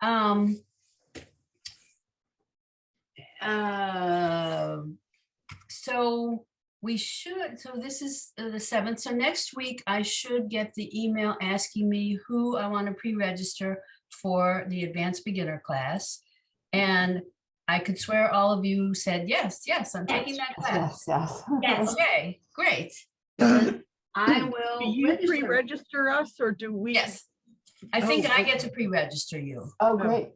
Um, so this is the 7th. So next week, I should get the email asking me who I want to pre-register for the advanced beginner class. And I could swear all of you said, yes, I'm taking that class. Yes. Okay, great. Then I will Do you register. pre-register us or do we? Yes, I think Oh, I get to pre-register you. Oh, great. Okay.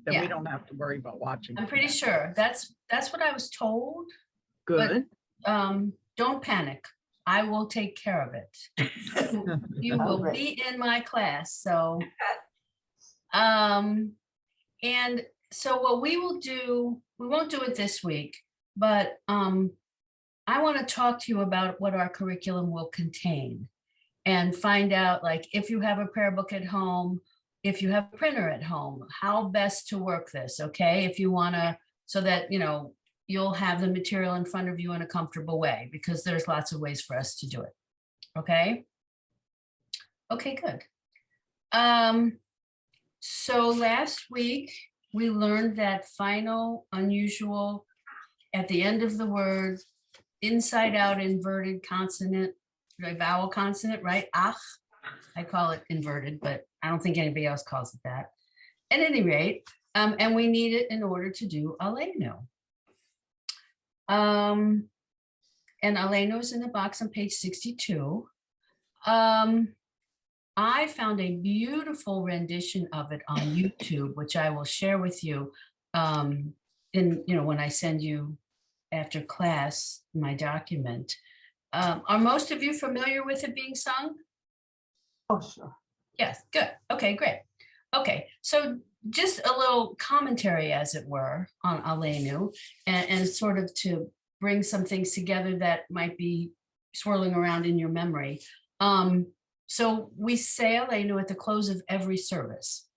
Then Yeah. we don't have to worry about watching. I'm pretty sure that's what I was told. Good. Don't panic. I will take care of it. You will be in my class. So, and so what we will do, we won't do it this week, but I want to talk to you about what our curriculum will contain and find out, like, if you have a prayer book at home, if you have a printer at home, how best to work this, okay? If you want to, so that, you'll have the material in front of you in a comfortable way, because there's lots of ways for us to do it, okay? Okay, good. So last week, we learned that final, unusual, at the end of the word, inside out inverted consonant, vowel consonant, right? Ach, I call it inverted, but I don't think anybody else calls it that. At any rate, and we need it in order to do Aleinu. And Aleinu is in the box on page 62. I found a beautiful rendition of it on YouTube, which I will share with you when I send you after class my document. Are most of you familiar with it being sung? Oh, sure. Yes, good. Okay, great. Okay, so just a little commentary, as it were, on Aleinu, and sort of to bring some things together that might be swirling around in your memory. So we say Aleinu at the close of every service.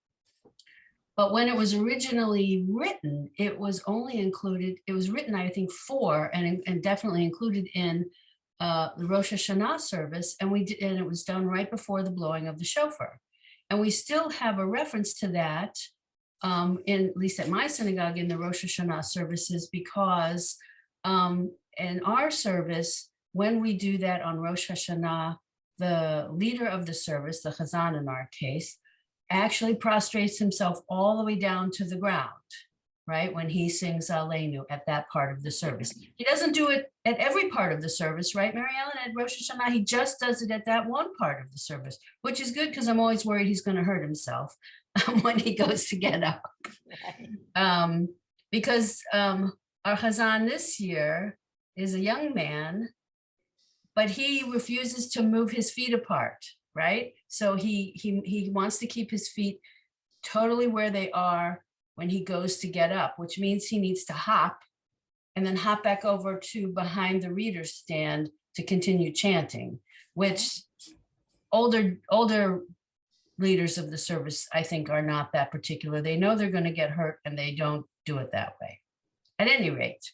But when it was originally written, it was only included, it was written, I think, for and definitely included in the Rosh Hashanah service, and it was done right before the blowing of the shofar. And we still have a reference to that, at least at my synagogue, in the Rosh Hashanah services, because in our service, when we do that on Rosh Hashanah, the leader of the service, the Chazan in our case, actually prostrates himself all the way down to the ground, right? When he sings Aleinu at that part of the service. He doesn't do it at every part of the service, right, Mary Ellen? At Rosh Hashanah, he just does it at that one part of the service, which is good because I'm always worried he's going to hurt himself when he goes to get up. Because our Chazan this year is a young man, but he refuses to move his feet apart, right? So he wants to keep his feet totally where they are when he goes to get up, which means he needs to hop and then hop back over to behind the reader's stand to continue chanting, which older leaders of the service, I think, are not that particular. They know they're going to get hurt and they don't do it that way. At any rate,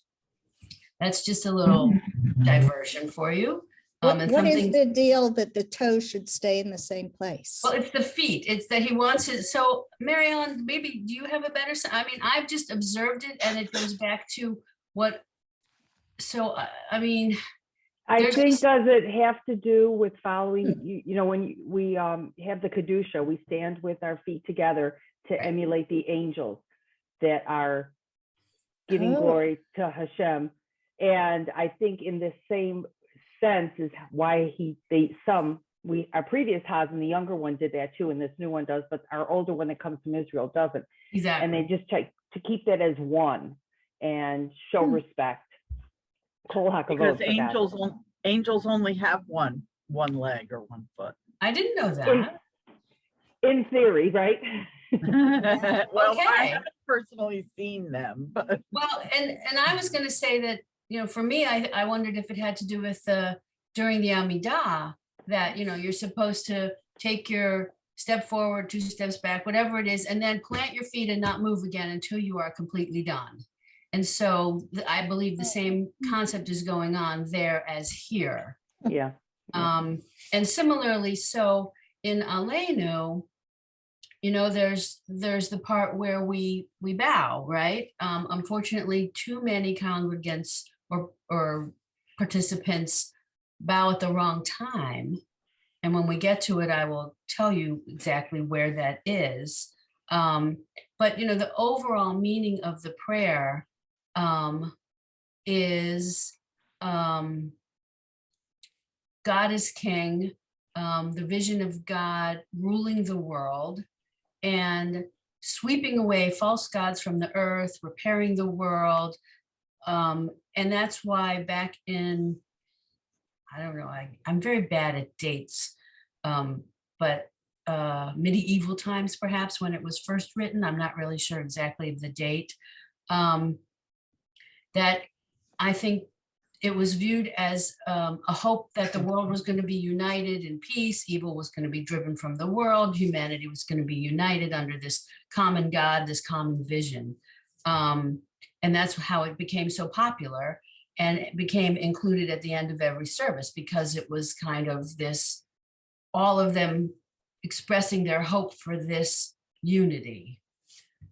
that's just a little diversion for you. What is the deal that the toe should stay in the same place? Well, it's the feet. It's that he wants it. So, Mary Ellen, maybe do you have a better? I mean, I've just observed it, and it goes back to what. So, I mean, I think does it have to do with following? When we have the kedusha, we stand with our feet together to emulate the angels that are giving glory to Hashem, and I think in the same sense is why our previous Hazan, the younger one, did that too, and this new one does, but our older one that comes from Israel doesn't. Exactly. And they just try to keep that as one and show respect. Because angels only have one leg or one foot. I didn't know that. In theory, right? Well, Okay. I haven't personally seen them, but Well, and I was going to say that, for me, I wondered if it had to do with during the Amidah, that, you're supposed to take your step forward, 2 steps back, whatever it is, and then plant your feet and not move again until you are completely done. And so I believe the same concept is going on there as here. Yeah. And similarly, so in Aleinu, there's the part where we bow, right? Unfortunately, too many congregants or participants bow at the wrong time. And when we get to it, I will tell you exactly where that is. But the overall meaning of the prayer is God is king, the vision of God ruling the world and sweeping away false gods from the earth, repairing the world. And that's why back in, I don't know, I'm very bad at dates, but medieval times, perhaps, when it was first written, I'm not really sure exactly of the date, that I think it was viewed as a hope that the world was going to be united in peace, evil was going to be driven from the world, humanity was going to be united under this common God, this common vision. And that's how it became so popular. And it became included at the end of every service because it was kind of this, all of them expressing their hope for this unity.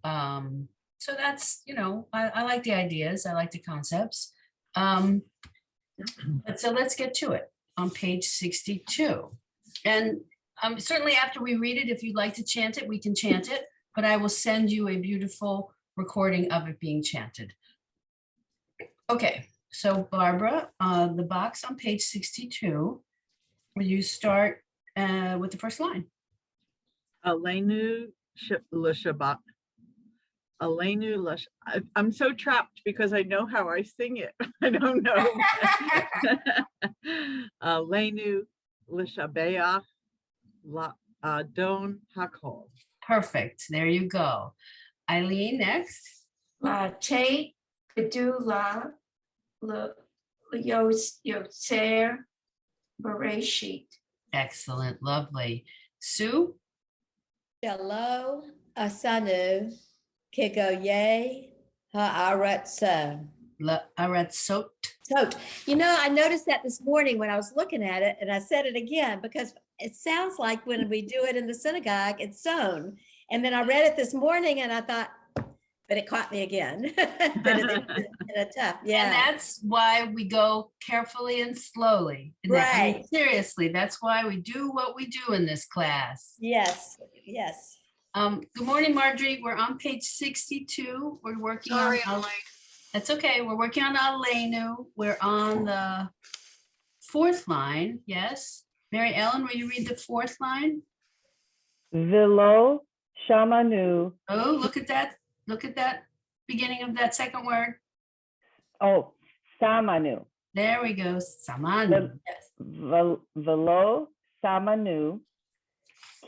So that's, I like the ideas, I like the concepts. But so let's get to it on page 62. And certainly after we read it, if you'd like to chant it, we can chant it, but I will send you a beautiful recording of it being chanted. Okay. So Barbara, the box on page 62, will you start with the first line? Aleinu l'Shabbat. Aleinu I'm so trapped because I know how I sing it. I don't know. Aleinu l'Shabeach la'adon hakol. Perfect. There you go. Eileen, next. Te Gedula Yotzer Bereshit. Excellent. Lovely. Sue? Shalom asanu kigoye haaretza. Aratzot. So, I noticed that this morning when I was looking at it, and I said it again because it sounds like when we do it in the synagogue, it's sown. And then I read it this morning and I thought, but it caught me again. But it's tough. Yeah. And that's why we go carefully and slowly. And that- I mean, Right. seriously, that's why we do what we do in this class. Yes. Yes. Good morning, Marjorie. We're on page 62. We're working Sorry, on. I'm late. That's okay. We're working on Aleinu. We're on the 4th line. Yes. Mary Ellen, will you read the 4th line? Velo shamanu. Oh, look at that. Look at that beginning of that second word. Oh, samanu. There we go. Saman. Velo samanu.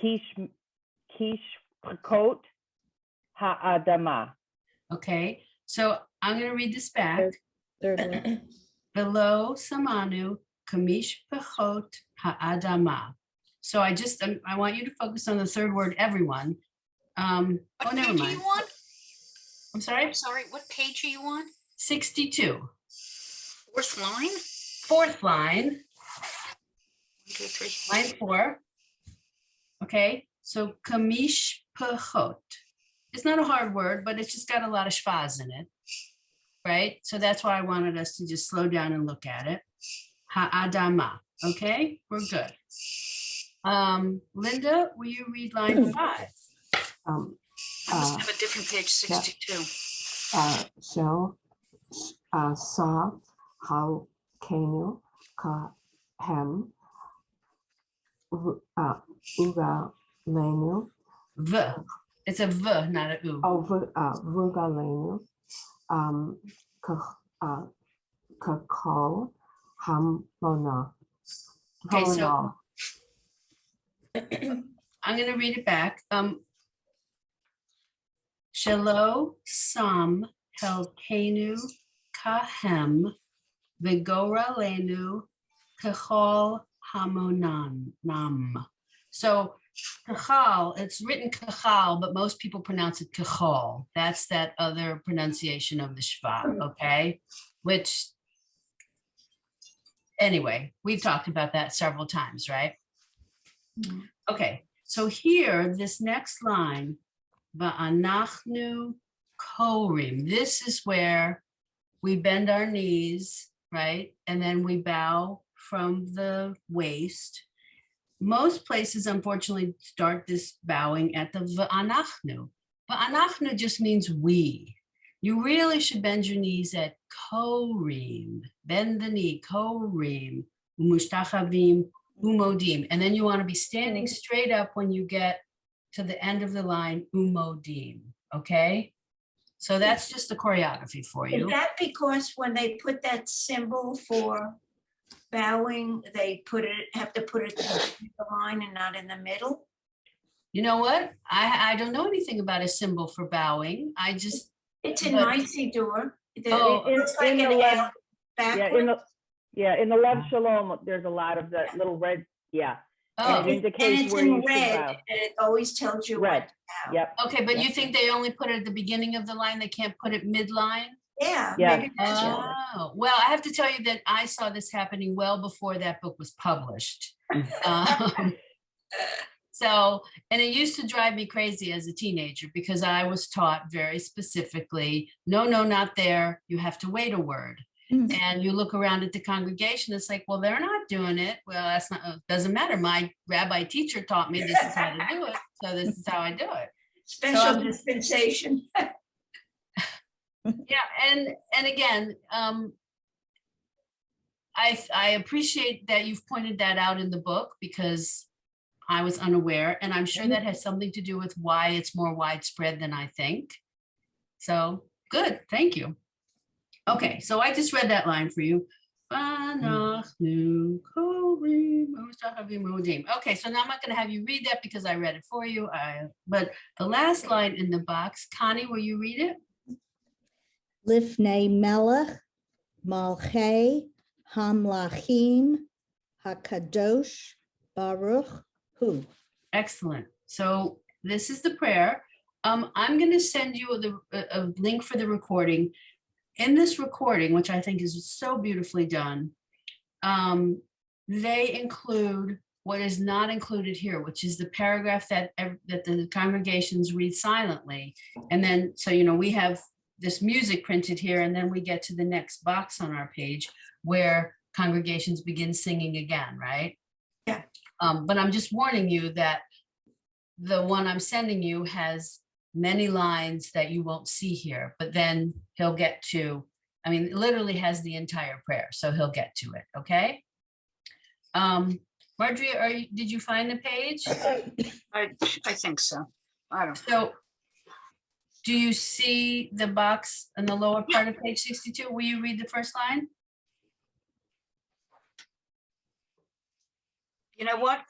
Kishpakot ha'adama. Okay. So I'm going to read this back. Third one. Below samanu kamish pechot ha'adama. So I want you to focus on the third word, everyone. What Never page are mind. you on? I'm sorry. I'm sorry, what page are you on? 62. 4th line? 4th line, 1, 2, 3. line 4. Okay. So kamish pechot. It's not a hard word, but it's just got a lot of schvaz in it. Right? So that's why I wanted us to just slow down and look at it. Ha'adama. Okay, we're good. Linda, will you read line 5? I must have a different page, 62. Shall saw how kenu ka hem uga lenu. V. It's a V, not a U. Vuga lenu kakol hamona. Okay, so I'm going to read it back. Shelo sam helkenu kahem vigora lenu kachol hamonam. So kachal, it's written kachal, but most people pronounce it kachol. That's that other pronunciation of the shva, okay? Which, anyway, we've talked about that several times, right? Okay, So here, this next line, Va'anachnu korim, this is where we bend our knees, right? And then we bow from the waist. Most places, unfortunately, start this bowing at the va'anachnu. Va'anachnu just means we. You really should bend your knees at korim. Bend the knee, korim, umushtachavim, umodim. And then you want to be standing straight up when you get to the end of the line, umodim. Okay? So that's just the choreography for Is you. that because when they put that symbol for bowing, they have to put it in the line and not in the middle? You know what? I don't know anything about a symbol for bowing. I just, It's in But- my Siddur. Oh, In- It's like in an the left- L Yeah, in the Lev Shalom, there's a lot of that little red, yeah. oh, And it And indicates it's where in you should red, bow. and it always tells you Red, what to bow. yep. okay, but you Yep. think they only put it at the beginning of the line? They can't put it midline? Yeah, Yeah. maybe that's why. Oh, well, I have to tell you that I saw this happening well before that book was published. Um, So, and it used to drive me crazy as a teenager because I was taught very specifically, no, not there. You have to wait a word. Mm. And you look around at the congregation, it's like, well, they're not doing it. Well, that's not, doesn't matter. My rabbi teacher taught me this is how to do it. So this is how I do it. Special I'm just- dispensation. Yeah, and again, I appreciate that you've pointed that out in the book because I was unaware, and I'm sure that has something to do with why it's more widespread than I think. So, good, thank you. Okay, so I just read that line for you. Okay, so now I'm not gonna have you read that because I read it for you. But the last line in the box, Connie, will you read it? Lifnei Melech, Malchei, Hamlachim, Hakadosh, Baruch Hu. Excellent. So this is the prayer. I'm going to send you a link for the recording. In this recording, which I think is so beautifully done, they include what is not included here, which is the paragraph that the congregations read silently. And then, so, we have this music printed here, and then we get to the next box on our page where congregations begin singing again, right? Yeah. But I'm just warning you that the one I'm sending you has many lines that you won't see here, but then he'll get to, it literally has the entire prayer, so he'll get to it, okay? Marjorie, did you find the page? I think so. I don't. So do you see the box in the lower part of page 62? Will you read the first line? You know what?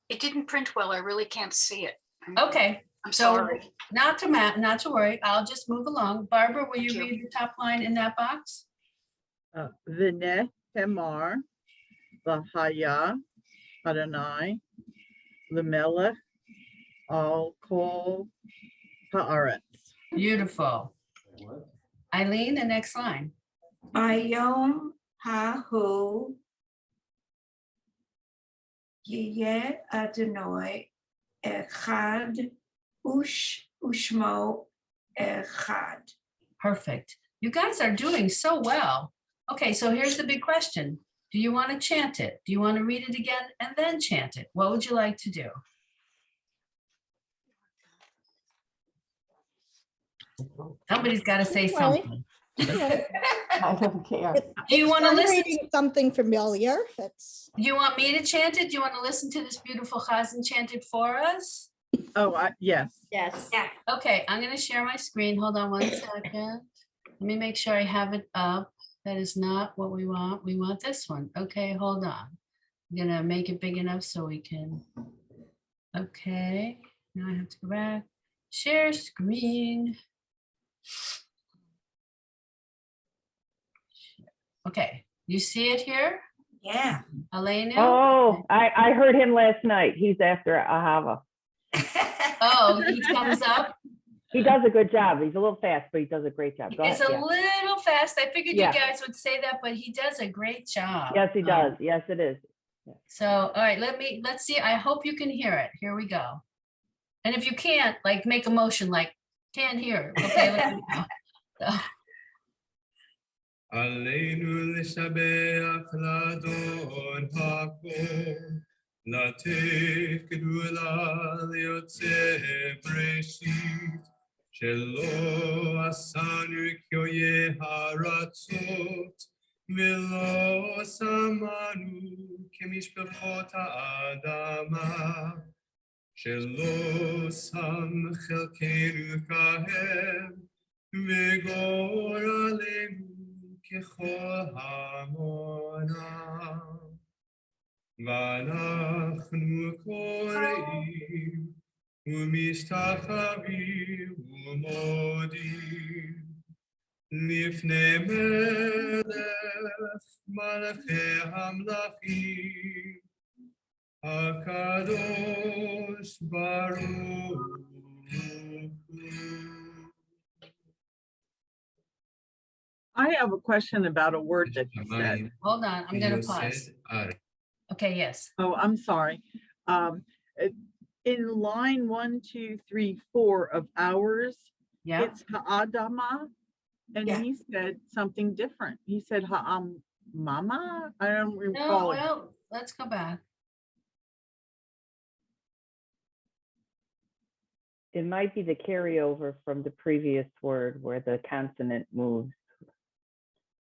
It didn't print well. I really can't see it. Okay, I'm so sorry. not to worry. I'll just move along. Barbara, will you Thank you. read the top line in that box? V'neh hemar v'haya Adonai l'melech al kol haaretz. Beautiful. Eileen, the next line. Bayom hahu yeh Adonai echad ushmo echad. Perfect. You guys are doing so well. Okay, so here's the big question. Do you want to chant it? Do you want to read it again and then chant it? What would you like to do? Somebody's got to say Okay. something. I don't care. Do you want to I'm listen? reading something familiar. That's Do you want me to chant it? Do you want to listen to this beautiful chazan chant it for us? Oh, yes. Yes. Yeah. Okay, I'm going to share my screen. Hold on 1 second. Let me make sure I have it up. That is not what we want. We want this one. Okay, hold on. I'm going to make it big enough so we can. Okay, now I have to go back. Share screen. Okay, you see it here, Yeah. Elena? Oh, I heard him last night. He's after Ahava. Oh, he comes up. He does a good job. He's a little fast, but he does a great job. Go It's ahead. a Yeah. little fast. I figured Yeah. you guys would say that, but he does a great job. Yes, he does. Yes, it is. So, all right, let's see. I hope you can hear it. Here we go. And if you can't, like, make a motion like, can't hear. Okay, let me know. So, עלינו לשבח לאדון הכל, לתת גדולה ליוצא בראשית, שלא עשנו כאויי הרצות, ולא שמנו כמשפחות האדמה, שלא שם חלקנו כהם, וגורלנו ככל המונה. ואנחנו קוראים ומשתחווים ומודים לפני מלך מלכי המלכים, הקדוש ברוך הוא. I have a question about a word that you said. hold on, I'm gonna pause. Okay, yes. Oh, I'm sorry. In line 1, 2, 3, 4 of ours, Yeah, it's ha'adama, and Yeah. he said something different. He said mama. I don't no, recall it. well, let's go back. It might be the carryover from the previous word where the consonant moves.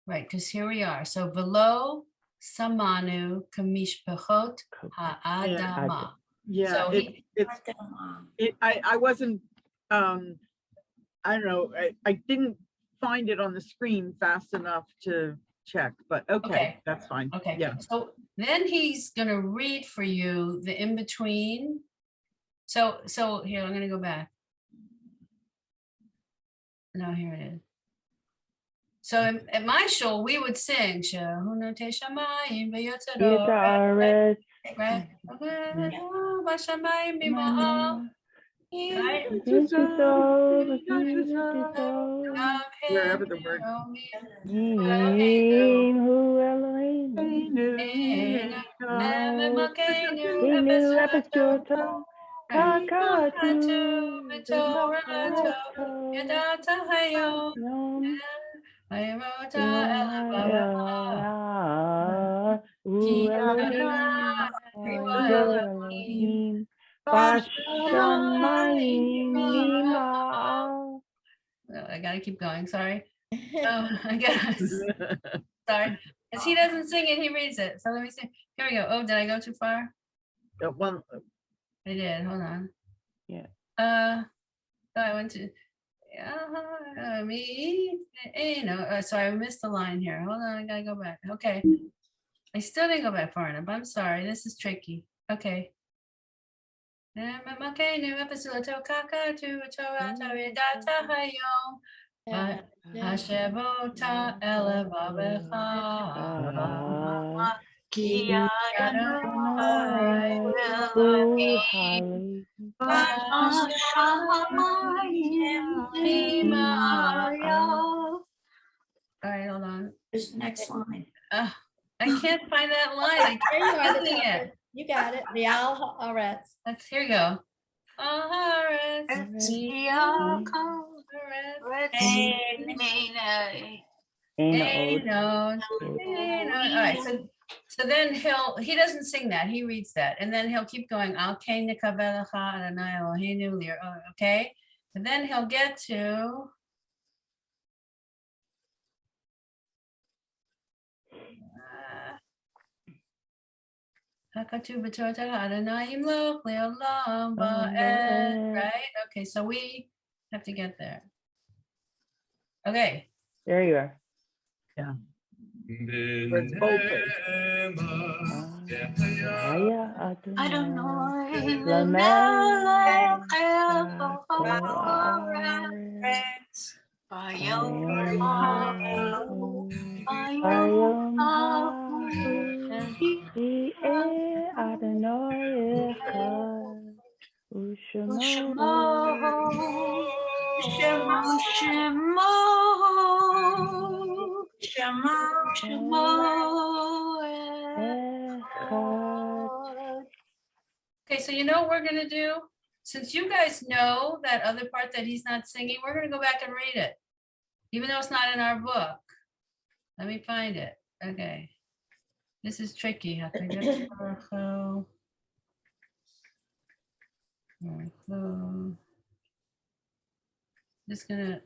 Right, because here we are. So below samanu kamishpachot ha'adama. Yeah, So I wasn't, I don't know, I didn't find it on the screen fast enough to check, but okay, Okay. that's fine. Okay, Yeah. so then he's gonna read for you the in-between. So here, I'm gonna go back. No, here it is. So at my show, we would sing, Shehunu Te Shamayim V'Yotzero, Yitaret, right? Bashamayim B'Ma'al, right? Wherever the word. Yim Hu Eloheinu, Inu Epesyoto, Kakatu, Yadata Hayo, Yom Ayamota Elohim, Bashamayim Mima'al. I gotta keep going, sorry. I guess, sorry. Because he doesn't sing it, he reads it. So let me see. Here we go. Oh, did I go too far? One, I did, hold on. Yeah. Oh, I went to, sorry, I missed the line here. Hold on, I gotta go back. Okay. I still didn't go back far enough. I'm sorry, this is tricky. Okay. Hashevota elevavecha. Ki Adonai will be Bashamayim All right, hold on. There's the next line. I can't find that line. I There you are, can't the sing top. it. You got it. The Al Haaretz. Here we go. Haaretz, Einon. All right, so then he doesn't sing that, he reads that, and then he'll keep going. Okay, and then he'll get to right? Okay, so we have to get there. Okay. There you are. Where it's boldface. I don't know. Okay, so you know what we're gonna do? Since you guys know that other part that he's not singing, we're gonna go back and read it. Even though it's not in our book. Let me find it. Okay. This is tricky. Just gonna,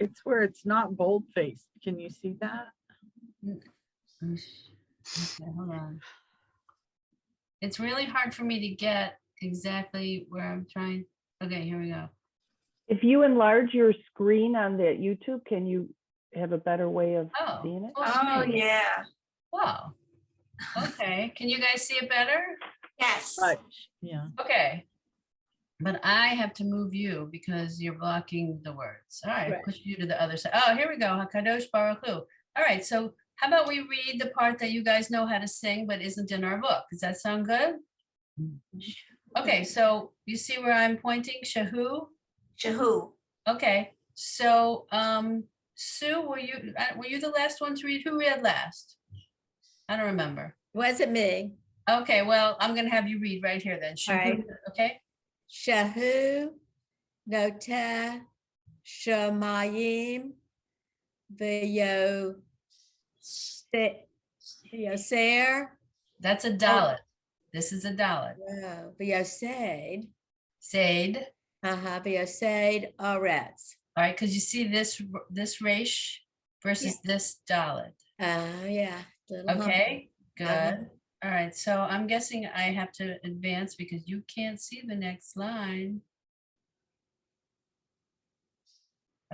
It's where it's not bold faced. Can you see that? okay, hold on. It's really hard for me to get exactly where I'm trying. Okay, here we go. If you enlarge your screen on the YouTube, can you have a better way of Oh, seeing it? full Oh, screen. yeah. Wow. Okay, can you guys see it better? Yes. But yeah. Okay. But I have to move you because you're blocking the words. All right, Right. push you to the other side. Oh, here we go. Hakadosh Baruch Hu. All right, so how about we read the part that you guys know how to sing but isn't in our book? Does that sound good? Okay, so you see where I'm pointing? Shahu? Shahu. Okay, so Sue, were you the last one to read? Who read last? I don't remember. Wasn't me. Okay, well, I'm gonna have you read right here then. All right. Shahu, okay? Shahu, Noteh, Shamayim, V'yo, V'yoser, That's a dalet. This is a dalet. V'yosaid, Said. V'yosaid, Aretz. All right, because you see this resh versus this dalet. Yeah. little hump. Okay, good. Uh-huh. All right, so I'm guessing I have to advance because you can't see the next line.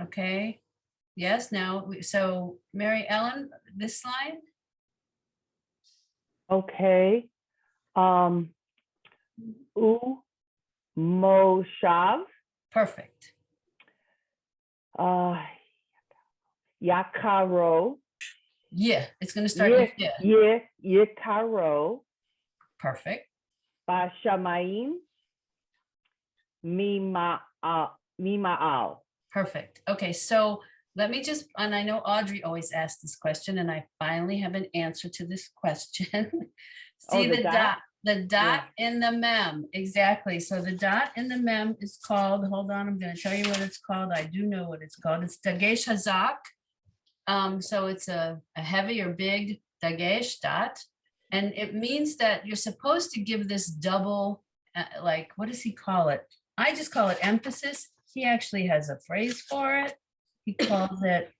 Okay, yes, now, so Mary Ellen, this line? Okay. U Moshav, Perfect. Yakaro, Yeah, it's gonna start with yeah. Yikaro, Perfect. Bashamayim, Mima'al. Perfect. Okay, so let me just, and I know Audrey always asks this question, and I finally have an answer to this question. See the the dot? dot, the dot in the mem, exactly. So the dot in the mem is called, hold on, I'm gonna tell you what it's called. I do know what it's called. It's dagesh hazak. So it's a heavy or big dagesh dot. And it means that you're supposed to give this double, like, what does he call it? I just call it emphasis. He actually has a phrase for it. He calls it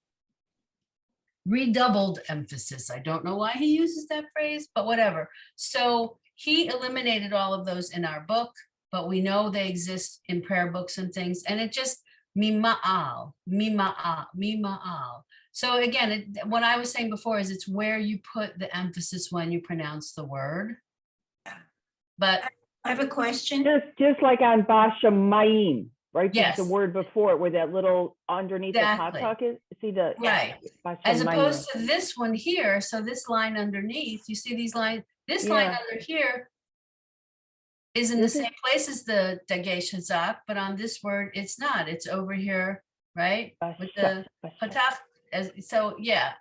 redoubled emphasis. I don't know why he uses that phrase, but whatever. So he eliminated all of those in our book, but we know they exist in prayer books and things. And it just, mima'al, mima'al, mima'al. So again, what I was saying before is it's where you put the emphasis when you pronounce the word. But I have a question. Just like on Bashamayim, right? Yes. The word before where that little underneath Exactly. the tatak is. See the right, as Bashamayim. opposed to this one here, so this line underneath, you see these lines, this line Yeah. under here is in the This is- same place as the dagesh hazak, but on this word, it's not. It's over here, right? With the pataf, so yeah,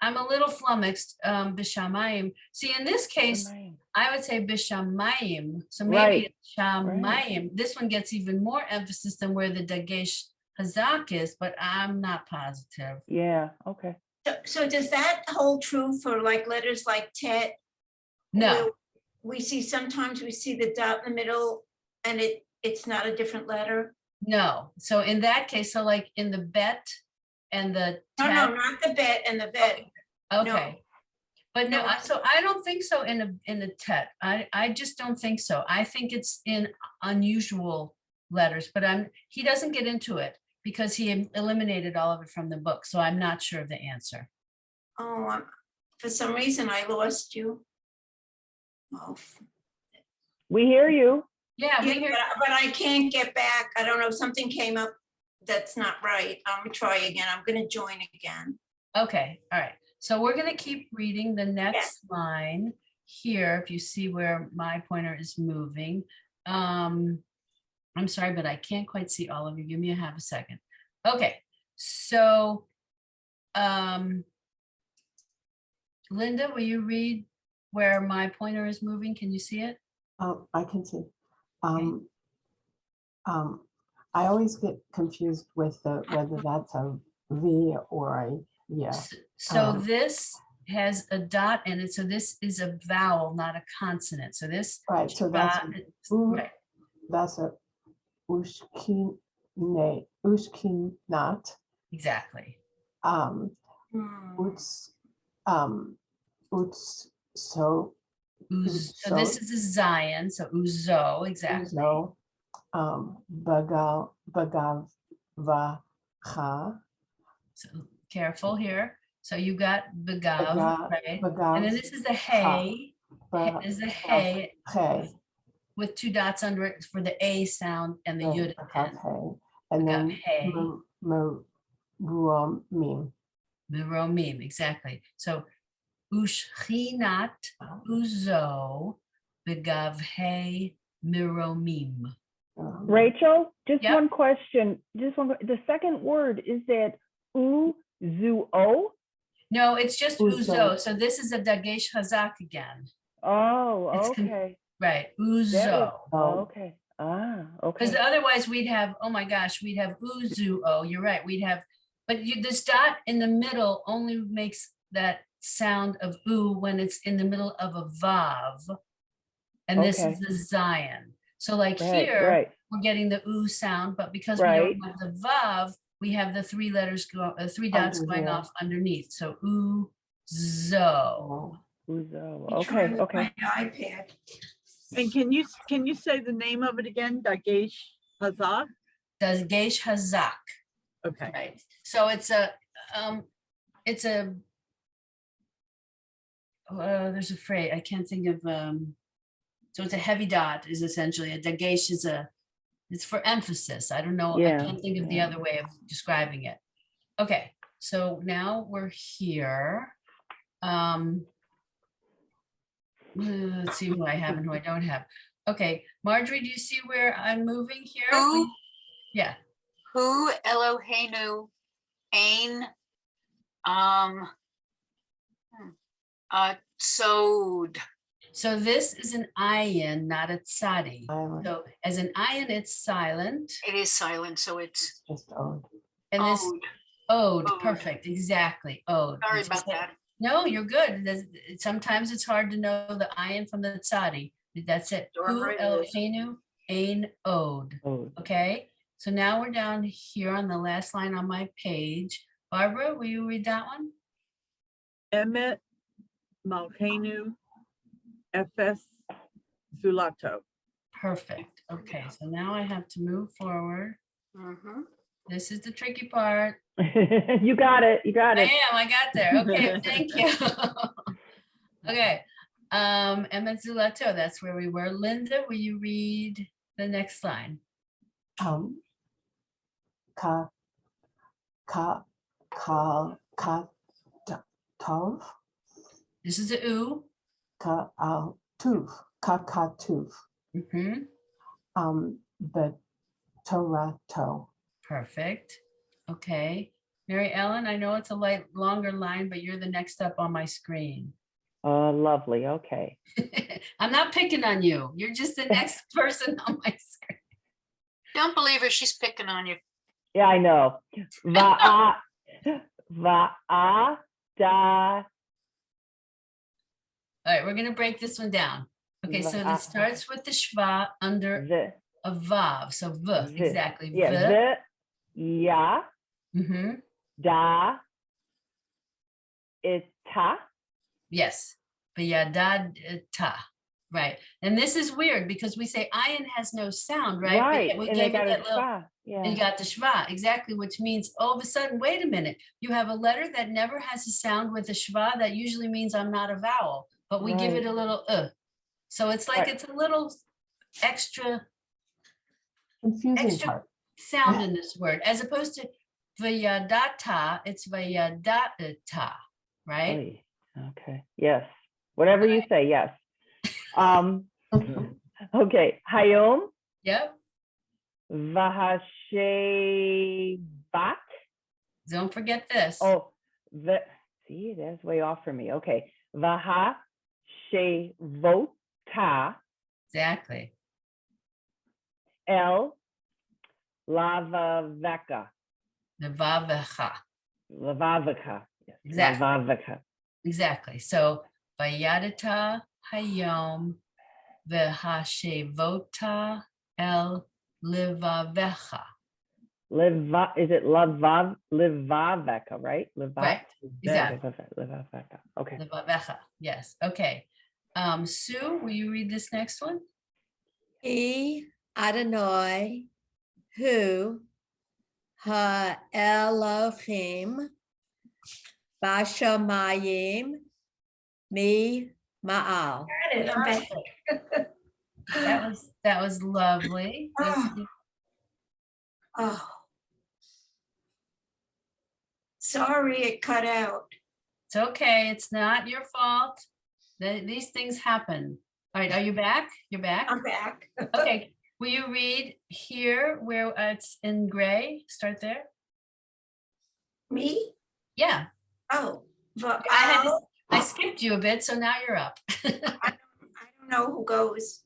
I'm a little flummoxed, bishamayim. See, in this case, Bashamayim. I would say bishamayim, so maybe Right, it's shamayim. This one gets even more emphasis than where the dagesh hazak is, but I'm not positive. Yeah, okay. So does that hold true for like letters like tet? No, where We see, sometimes we see the dot in the middle and it's not a different letter? no. So in that case, so like in the bet and the No, tat, not the bet and the vet. okay. But no, No. so I don't think so in the tet. I just don't think so. I think it's in unusual letters, but he doesn't get into it because he eliminated all of it from the book. So I'm not sure of the answer. Oh, for some reason I lost you. Oh, We hear you. Yeah, we yeah, hear, but I can't get back. I don't know, something came up that's not right. I'm gonna try again. I'm gonna join again. okay, all right. So we're gonna keep reading the next line here. If you see where my pointer is moving. I'm sorry, but I can't quite see all of you. Give me a half a second. Okay, so Linda, will you read where my pointer is moving? Can you see it? I can see. I always get confused with whether that's a V or a yeah. So this has a dot in it. So this is a vowel, not a consonant. So this. Right. So that's Right. that's a ushkinat. Exactly. Uts uts so So this is a Zion. So uzo, exactly. uzo bagavacha. So careful here. So you got begav, right? And then this is a hey. Is a hey Hey. with two dots under it for the A sound and the yud. And then Hey. Mim. Miromim, exactly. So ushchinat uzo begav hey miromim. Rachel, just Yep. one question. The second word, is that uzuo? No, it's just Uzo. uzo. So this is a dagesh hazak again. Oh, It's okay. Right, That uzo. was- okay. Ah, Because okay. otherwise we'd have, oh my gosh, we'd have uzuo. You're right. We'd have, but this dot in the middle only makes that sound of oo when it's in the middle of a vav. And this is Okay. the Zion. So like Right, here, right. we're getting the oo sound, but because we Right. don't have the vav, we have the three letters three dots Under going there. off underneath. So uzo. Uzo. I'm trying Okay, with okay. my iPad. And can you say the name of it again? Dagesh Hazak? Dagesh hazak. Okay. Right. So it's a there's a phrase, I can't think of, so it's a heavy dot is essentially a dagesh is it's for emphasis. I don't know. I Yeah, can't think of the yeah. other way of describing it. Okay. So now we're here. Let's see who I have and who I don't have. Okay. Marjorie, do you see where I'm moving here? Who? Yeah. Who Eloheinu Ain Sod. So this is an ayin, not a tzadi. Silent. So as an ayin, it's silent. It is silent, so it's Just ode. And this ode. ode, Ode. perfect, exactly, ode. Sorry It's about just like- that. No, you're good. Sometimes it's hard to know the ayin from the tzadi. That's it. Darn Hu right it is. Eloheinu ein ode. Oh, Okay, so now we're down here on the last line on my page. Barbara, will you read that one? Emet Malkeinu Efes Zulato. Perfect. Okay, so now I have to move forward. Mhm. This is the tricky part. you got it. You got I it. am, I got there. Okay, thank you. Okay, Emet Zulato, that's where we were. Linda, will you read the next line? Ka tov. This is a oo. Tuv. Kakatuv. Mhm. The Torah to. Perfect. Okay. Mary Ellen, I know it's a longer line, but you're the next up on my screen. Oh, lovely. Okay. I'm not picking on you. You're just the next person on my screen. Don't believe her, she's picking on you. Yeah, I know. Va'a da. All right, we're going to break this one down. Okay, so Va- it starts with the shva under The. a vav. So v, The. exactly. Yeah. The. Ya. Mhm. Da. Ita. Yes. V'yadadta. Right. And this is weird because we say ayin has no sound, right? But Right. yet we And they gave it got a that little, shva. Yeah. and you got the shva, exactly, which means all of a sudden, wait a minute, you have a letter that never has a sound with a shva that usually means I'm not a vowel, but we give it Right. a little So it's like Right. it's a little extra Confusing Extra- part. sound in this word, as opposed to vayadata, it's vayadata, right? Oy. Okay. Yes. Whatever you say. Yes. Okay. Hayom Yep. vahashebat. Don't forget this. Oh, See, that's way off for me. Okay. Vaha shevota Exactly. el lavaveka. Levavecha. Lavaveka. Yes. Exactly. Lavaveka. Exactly. So vayadata hayom v'hashevota el livavecha. Is it livaveka, right? Right. Exactly. Livaveka. Okay. Livavecha. Yes. Okay. Sue, will you read this next one? He Adonai hu ha Elohim bashamayim mi ma'al. Got it, I'm back. That was lovely. Let's Oh. see. Oh. Sorry, it cut out. It's okay. It's not your fault. These things happen. All right. Are you back? You're back? I'm back. Okay. Will you read here where it's in gray? Start there. Me? Yeah. Oh, I skipped you a bit, so now you're up. I don't know who goes.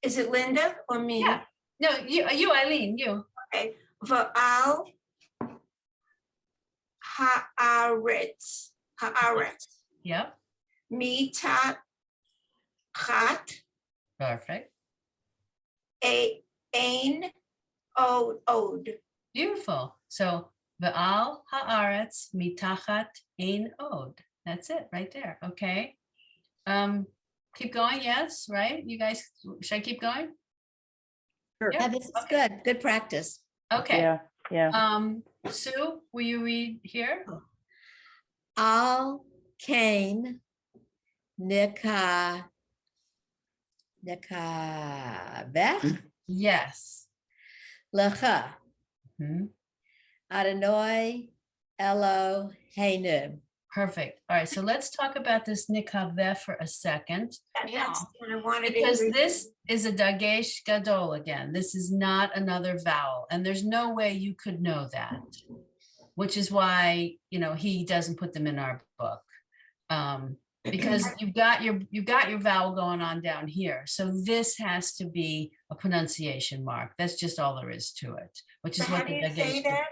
Is it Linda or me? Yeah. No, you, Eileen, you. Okay. Va'al haaretz. Haaretz. Yep. Mitat chat. Perfect. Ein od. Beautiful. So Va'al haaretz mitachat ein od. That's it right there. Okay. Keep going. Yes, right? You guys, should I keep going? Sure. Yeah, this is Okay. good. Good practice. Okay. Yeah. Yeah. Sue, will you read here? Al Cain Nikaveh Yes. Lecha Mhm. Adonai Eloheinu. Perfect. All right. So let's talk about this nikaveh for a second, That's what I wanted because to. this is a dagesh gadol again. This is not another vowel, and there's no way you could know that, which is why, he doesn't put them in our book. Because you've got your vowel going on down here. So this has to be a pronunciation mark. That's just all there is to it, which is So what how do the you say dagesh. that?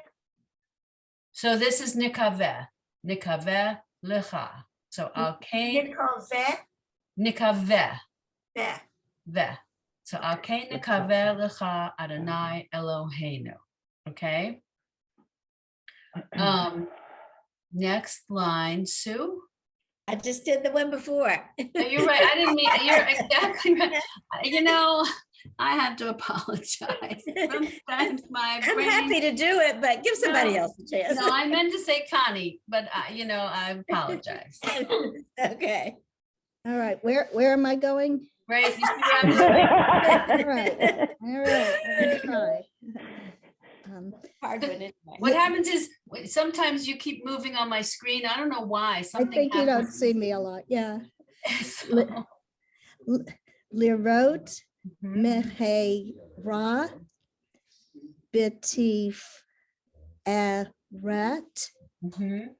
So this is nikaveh, nikaveh lecha. So alkain Nikoveh. nikaveh, There. veh. So alkain nikaveh lecha Adonai Eloheinu. Okay. Next line, Sue. I just did the one before. No, you're right. I didn't mean, you're exactly right. I have to apologize. Sometimes my I'm brain. happy to do it, but give somebody No, else a chance. No, I meant to say Connie, but I apologize. Okay. All right, where am I going? Right? You see what I'm doing? All right, I'm gonna try. Hard one anyway. What happens is sometimes you keep moving on my screen. I don't know why. I Something think you don't happens. see me a lot, yeah. So, Lirot mhm. Mehera Bitif Eret Mhm.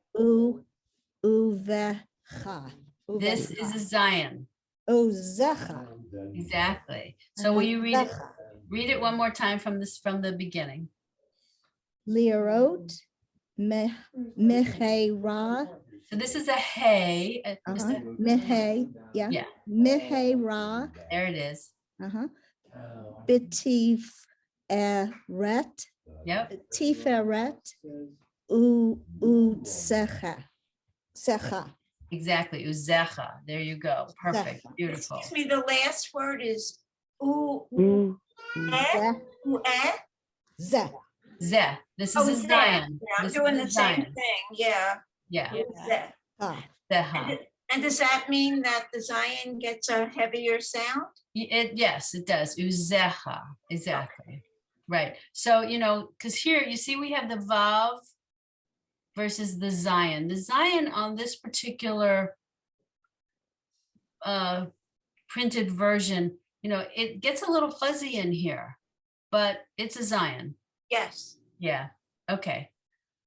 Uvecha. This is a Zion. Uzecha. Exactly. So will you read it one more time from the beginning? Lirot Mehera. So this is a hey. Just a- Mehe, yeah. Yeah. Mehera. There it is. Bitif Eret. Yep. Tiferet Uzecha. Secha. Exactly. Uzecha. There you go. Perfect. Zecha. Beautiful. Excuse me, the last word is Ooh. Ze. Zeh. This is Oh, a Zeh. Zion. Yeah, I'm This is doing a the same Zion. thing, yeah. Yeah. Zeh. Ah, Zeha. And does that mean that the Zion gets a heavier sound? Yes, it does. Uzeha. Exactly. Right. So, because here you see we have the Vav versus the Zion. The Zion on this particular printed version, it gets a little fuzzy in here, but it's a Zion. Yes. Yeah. Okay.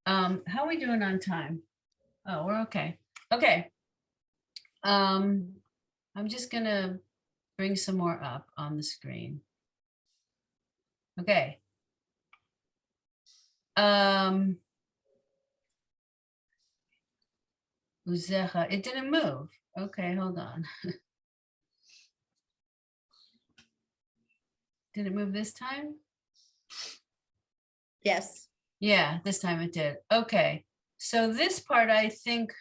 How are we doing on time? Oh, we're okay. Okay. I'm just gonna bring some more up on the screen. Okay. Uzecha, it didn't move. Okay, hold on. Did it move this time? Yes. Yeah, this time it did. Okay, so this part, I think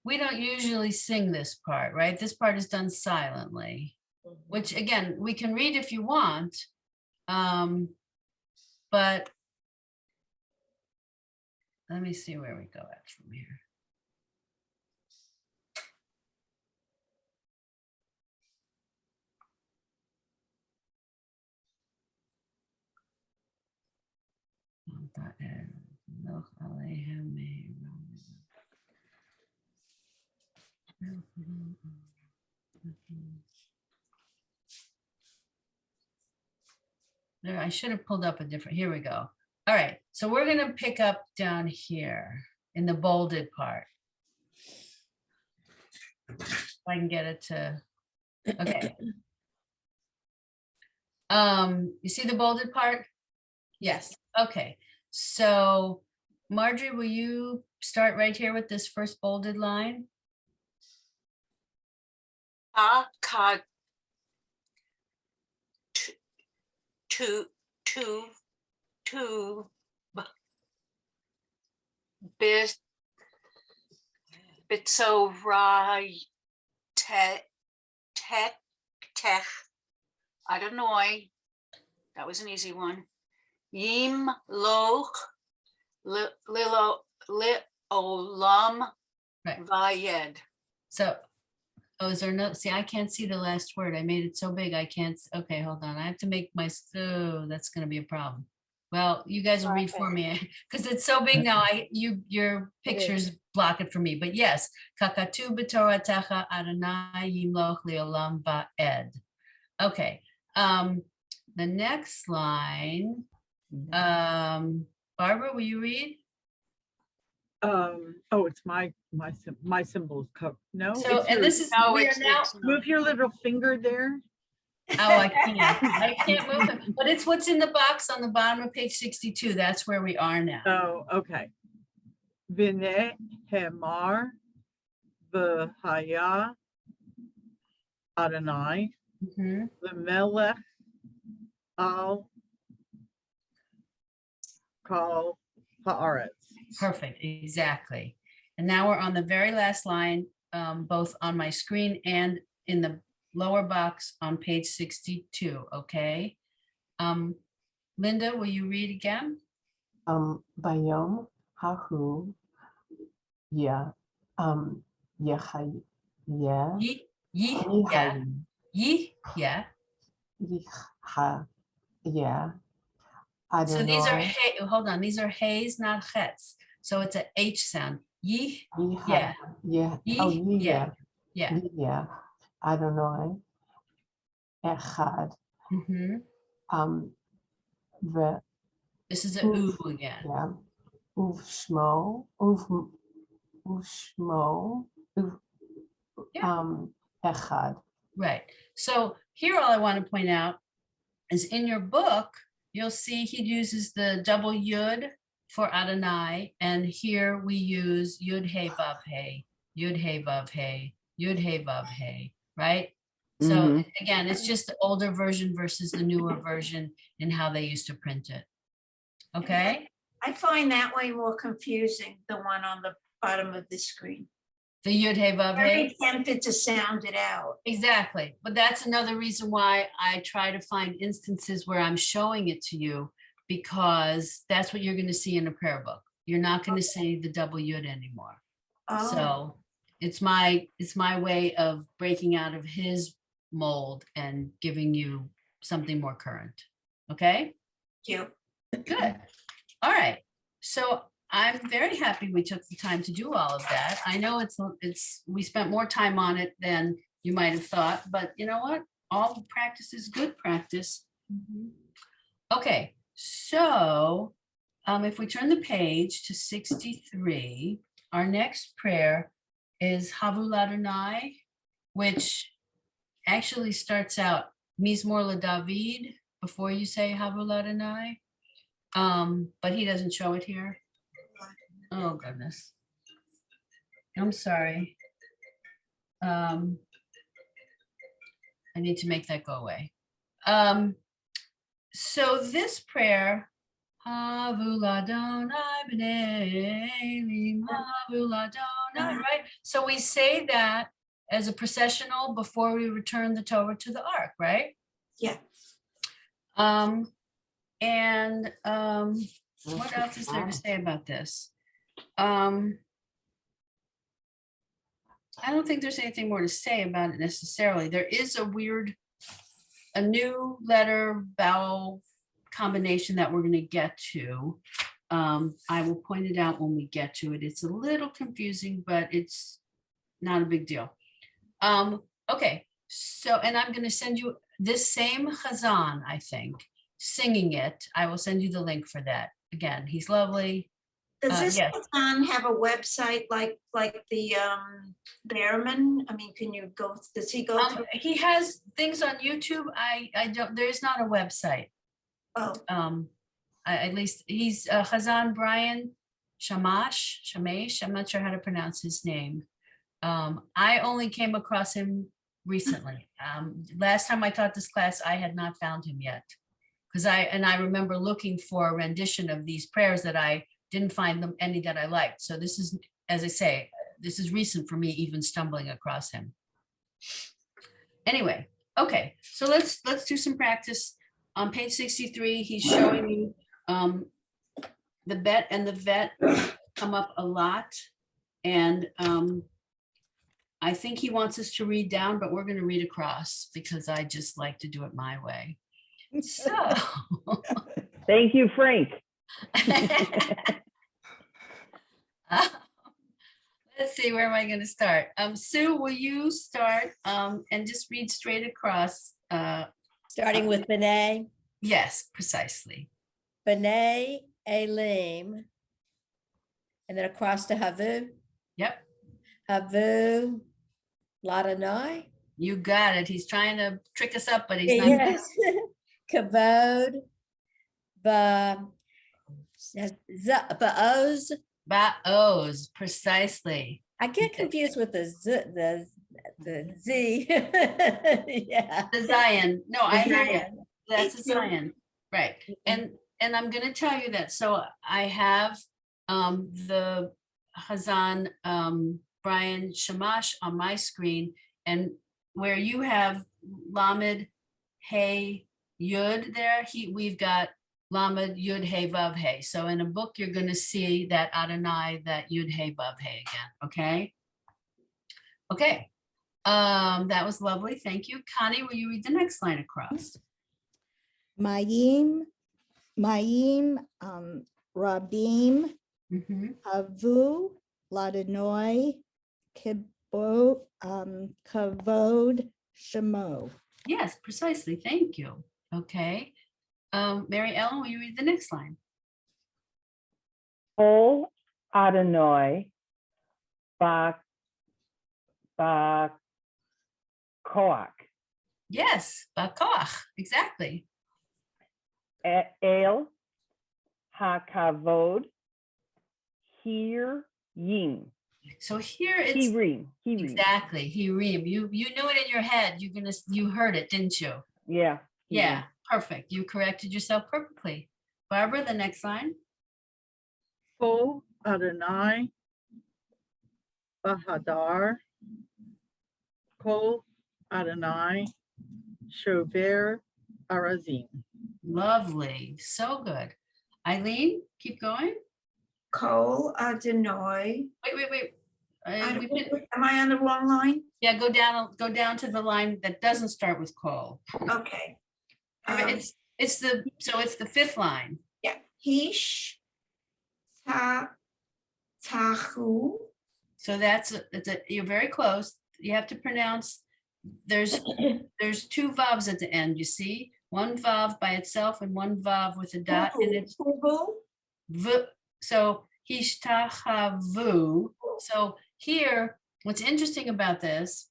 we don't usually sing this part, right? This part is done silently, which again, we can read if you want. But let me see where we go at from here. There, I should have pulled up a different, here we go. All right, so we're gonna pick up down here in the bolded part. If I can get it to, okay. You see the bolded part? Yes, okay. So Marjorie, will you start right here with this first bolded line? Ka to bit so right tech I don't know. That was an easy one. Yim loch lilo lit olam Right. vayed. So, oh, is there no, see, I can't see the last word. I made it so big, I can't, okay, hold on. I have to make my, oh, that's gonna be a problem. Well, you guys will read for me, because it's so big now, your pictures block it for me, but yes. Kakatu b'toratecha Adonai yimloch leolam va'ed. Okay, the next line, Barbara, will you read? Oh, it's my symbols. No, So, it's and yours. this is, No, we are it's now, Move your little finger there. oh, I can't move it, but it's what's in the box on the bottom of page 62. That's where we are now. Oh, okay. Vine hemar v'haya Adonai Mhm. v'melech al kol haaretz. Perfect, exactly. And now we're on the very last line, both on my screen and in the lower box on page 62, okay? Linda, will you read again? Bayom hahu yeah yechay yeah Ye, yeah, ye, yeah. yicha yeah So these are, Adonai hold on, these are hays, not chets. So it's a H sound. Ye, yeah, yeah ye, yeah, yeah. yeah Adonai echad Mhm. ve This is a oo again. yeah uvshmo uv ushmo Yeah. echad. Right. So here, all I want to point out is in your book, you'll see he uses the double yud for Adonai, and here we use yud hey vav hey, yud hey vav hey, yud hey vav hey, right? So again, it's just the older version versus the newer version in how they used to print it. Okay, I find that way more confusing, the one on the bottom of the screen. the yud hey vav hey. Very tempted to sound it out. Exactly. But that's another reason why I try to find instances where I'm showing it to you, because that's what you're going to see in a prayer book. You're not going to see the double yud anymore. Oh, So it's my way of breaking out of his mold and giving you something more current. Okay? cute. Good. All right. So I'm very happy we took the time to do all of that. I know we spent more time on it than you might have thought, but you know what? All practice is good practice. Okay, so if we turn the page to 63, our next prayer is Havul Adonai, which actually starts out Mizmor LaDavid before you say Havul Adonai. But he doesn't show it here. Oh, goodness. I'm sorry. I need to make that go away. So this prayer, Havul Adonai b'nei Elim, Havul Adonai, right? So we say that as a processional before we return the Torah to the ark, right? Yeah. What else is there to say about this? I don't think there's anything more to say about it necessarily. There is a new letter vowel combination that we're going to get to. I will point it out when we get to it. It's a little confusing, but it's not a big deal. Okay, so, and I'm going to send you this same Chazan, I think, singing it. I will send you the link for that. Again, he's lovely. Does this yes. man have a website like the Behrman? I mean, can you go, does he go through? He has things on YouTube. I don't, there's not a website. Oh, At least he's Chazan Brian Shamash. I'm not sure how to pronounce his name. I only came across him recently. Last time I taught this class, I had not found him yet. Because I remember looking for a rendition of these prayers that I didn't find them any that I liked. So this is, as I say, this is recent for me even stumbling across him. Anyway, okay, so let's do some practice. On page 63, he's showing you the bet and the vet come up a lot. And I think he wants us to read down, but we're going to read across because I just like to do it my way. So Thank you, Frank. Let's see, where am I going to start? Sue, will you start and just read straight across? Starting with B'nai, Yes, precisely. B'nai Elim, and then across to Havu, Yep, Havu Ladonai. you got it. He's trying to trick us up, but he's not. Yes, Kavod, Ba'oz. Ba'oz, precisely. I get confused with the Z. Yeah. The Zion. No, I hear you. Zion. That's a Zion, right? And I'm going to tell you that. So I have the Hazan Brian Shamash on my screen, and where you have Lamed Hey Yud there, we've got Lamed Yud Hey Vav Hey. So in a book, you're going to see that Adonai, that Yud Hey Vav Hey again. Okay. Okay. That was lovely. Thank you. Connie, will you read the next line across? Mayim, Rabim, Havu, Ladonai, Kavod, Shemo. Yes, precisely. Thank you. Okay. Mary Ellen, will you read the next line? Kol Adonai Koach. Yes, Bakoach. Exactly. El HaKavod Hirim. So here it's Hirim. exactly Hirim. You knew it in your head. You heard it, didn't you? Yeah. Yeah, perfect. You corrected yourself perfectly. Barbara, the next line. Kol Adonai Bahadar, Kol Adonai Shover Arazim. Lovely. So good. Eileen, keep going. Kol Adonai. Wait. Am I on the wrong line? Yeah, go down to the line that doesn't start with Kol. Okay. It's the fifth line. Yeah. Hish Tahu. So you're very close. You have to pronounce, there's two vavs at the end, you see? One vav by itself and one vav with a dot, and it's Hubu. So hishtachavu. So here, what's interesting about this,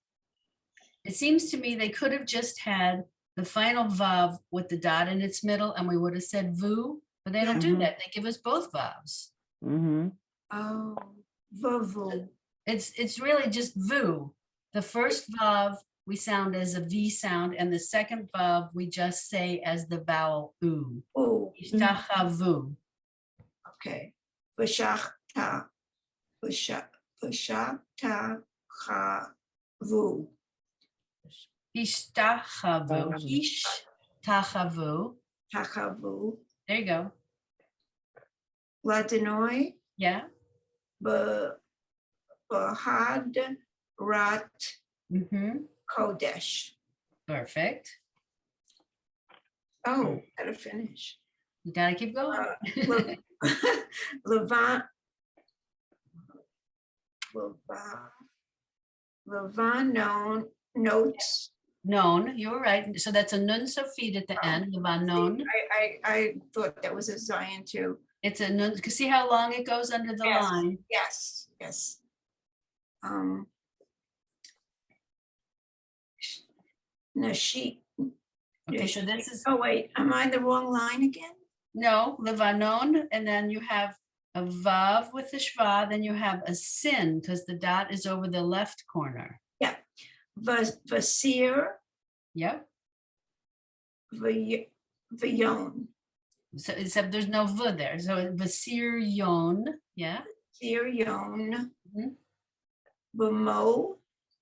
it seems to me they could have just had the final vav with the dot in its middle and we would have said vu, but they don't do Mhm. that. They give us both vavs. Mm-hmm. Oh, vuvu. It's really just vu. The first vav we sound as a V sound, and the second vav we just say as the vowel u. Ooh, Ishtachavu. okay. Vashachta. Vashachta chavu. Ishtachavu. Ishtachavu. Tachavu. There you go. Latinoi. Yeah. Bahad Rat Mm-hmm. Kodesh. Perfect. Oh, gotta finish. You gotta keep going. Levant. Levanon notes. Known, you're right. So that's a nun sofit at the end, the vanon. I thought that was a Zion too. It's a nun, because see how long it goes under the Yes. line? Yes, yes. Nashi. Okay, so this is, Oh, wait, am I the wrong line again? no, levanon, and then you have a vav with the shva, then you have a sin, because the dot is over the left corner. Vasir, Yep. Vayon. So except there's no v there. So vasir yon, yeah. Sirion. Mhm. Bamo.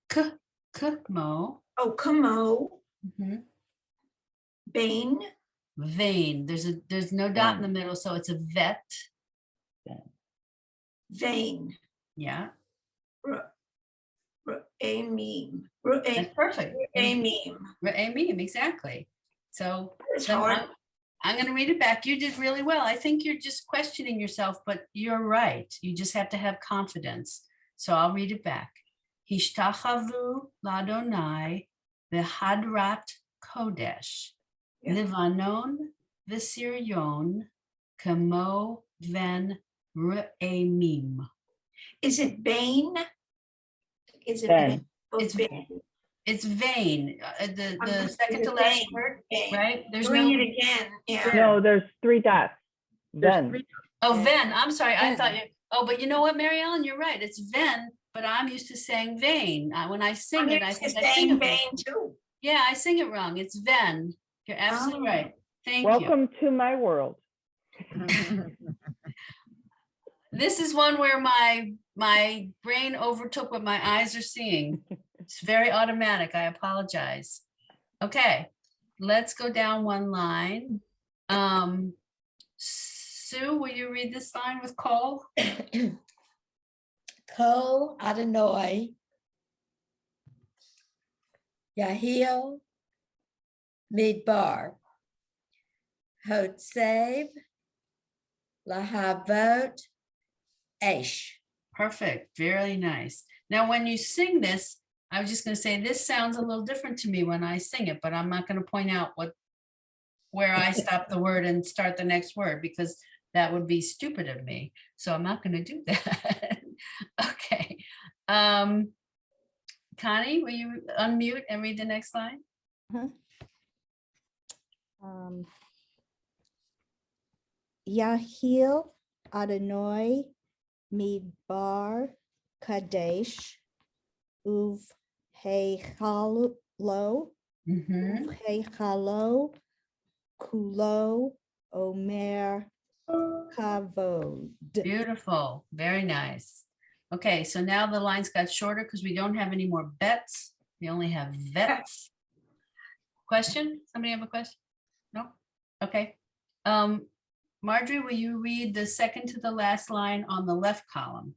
K, mo. Oh, Kamo. Mhm. Bane. Vein. There's no dot in the middle, so it's a vet. Vein. Yeah, Amim. that's perfect. Amim. Meme, exactly. So It's then hard. I'm going to read it back. You did really well. I think you're just questioning yourself, but you're right. You just have to have confidence. So I'll read it back. Hishtachavu ladonai v'hadrat kodesh Yeah. livanon v'siryon kamo ven re'emim. Is it Bane? Is it Ben. Bane? or It's Bane? It's vain. The Is second it to last Bane? word, Bane. right? There's Bring no. it again, yeah. No, there's 3 dots. There's Then. 3. Oh, Ven, I'm sorry, I Ven. thought you, oh, but you know what, Mary Ellen, you're right, it's Ven, but I'm used to saying vein. When I sing I'm it, I used think to I sing saying it wrong. Bane too. Yeah, I sing it wrong, it's Ven. You're absolutely Oh. right. Thank you. Welcome to my world. This is one where my brain overtook what my eyes are seeing. It's very automatic, I apologize. Okay, let's go down one line. Sue, will you read this line with Cole? Ko Adonai. Yahil Midbar. Hotsev Lahavot Aish. Perfect, very nice. Now, when you sing this, I was just gonna say, this sounds a little different to me when I sing it, but I'm not gonna point out where I stop the word and start the next word, because that would be stupid of me. So I'm not gonna do that. Okay. Connie, will you unmute and read the next line? Yahil Adonai Midbar Kadesh Uv Heichalo Mhm. Heichalo Kulo Omer Kavod. Beautiful, very nice. Okay, so now the lines got shorter because we don't have any more bets. We only have vets. Question? Somebody have a question? No? Okay. Marjorie, will you read the second to the last line on the left column?